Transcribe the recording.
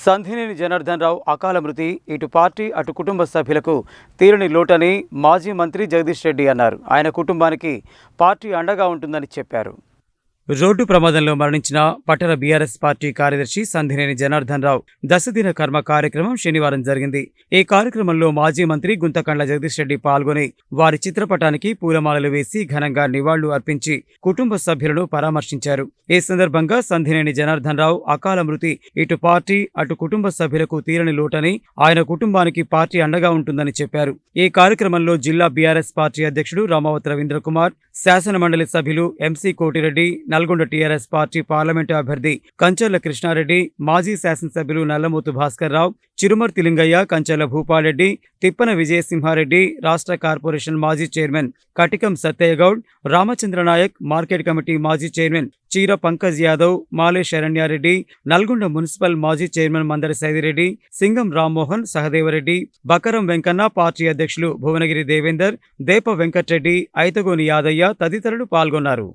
సంధినేని జనార్దన్ రావు అకాల మృతి ఇటు పార్టీ అటు కుటుంబ సభ్యులకు తీరని లోటని మాజీ మంత్రి జగదీష్ రెడ్డి అన్నారు. ఆయన కుటుంబానికి పార్టీ అండగా ఉంటుందని చెప్పారు. రోడ్డు ప్రమాదంలో మరణించిన పట్టణ బీఆర్ఎస్ పార్టీ కార్యదర్శి సంధినేని జనార్దన్ రావు దశదిన కర్మ కార్యక్రమం శనివారం జరిగింది. ఈ కార్యక్రమంలో మాజీ మంత్రి గుంతకండ్ల జగదీష్ రెడ్డి పాల్గొని వారి చిత్రపటానికి పూలమాలలు వేసి ఘనంగా నివాళులు అర్పించి కుటుంబ సభ్యులను పరామర్శించారు. ఈ సందర్భంగా సంధినేని జనార్దన్ రావు అకాల మృతి ఇటు పార్టీ అటు కుటుంబ సభ్యులకు తీరని లోటని ఆయన కుటుంబానికి పార్టీ అండగా ఉంటుందని చెప్పారు. ఈ కార్యక్రమంలో జిల్లా బీఆర్ఎస్ పార్టీ అధ్యక్షుడు రామావత్ రవీంద్రకుమార్, శాసనమండలి సభ్యులు MC Koti Reddy, Nalgonda TRS party parliament అభ్యర్థి కంచర్ల కృష్ణారెడ్డి, మాజీ శాసనసభ్యులు నల్లమూతు భాస్కర్ రావు, చిరుమర్తి లింగయ్య, కంచర్ల భూపాలరెడ్డి, తిప్పన విజయసింహారెడ్డి, రాష్ట్ర కార్పొరేషన్ మాజీ chairman Katikam Sattaiah Goud, Ramachandra Nayak, market committee మాజీ చైర్మన్ చీర పంకజ్ యాదవ్, మాలే శరణ్యారెడ్డి, నల్గొండ మున్సిపల్ మాజీ చైర్మన్ మందరి సైదిరెడ్డి, సింగం రామ్మోహన్, సహదేవరెడ్డి, బకరం వెంకన్న, పార్టీ అధ్యక్షులు భువనగిరి దేవేందర్, దేప వెంకట్రెడ్డి, ఐతగోని యాదయ్య తదితరులు పాల్గొన్నారు.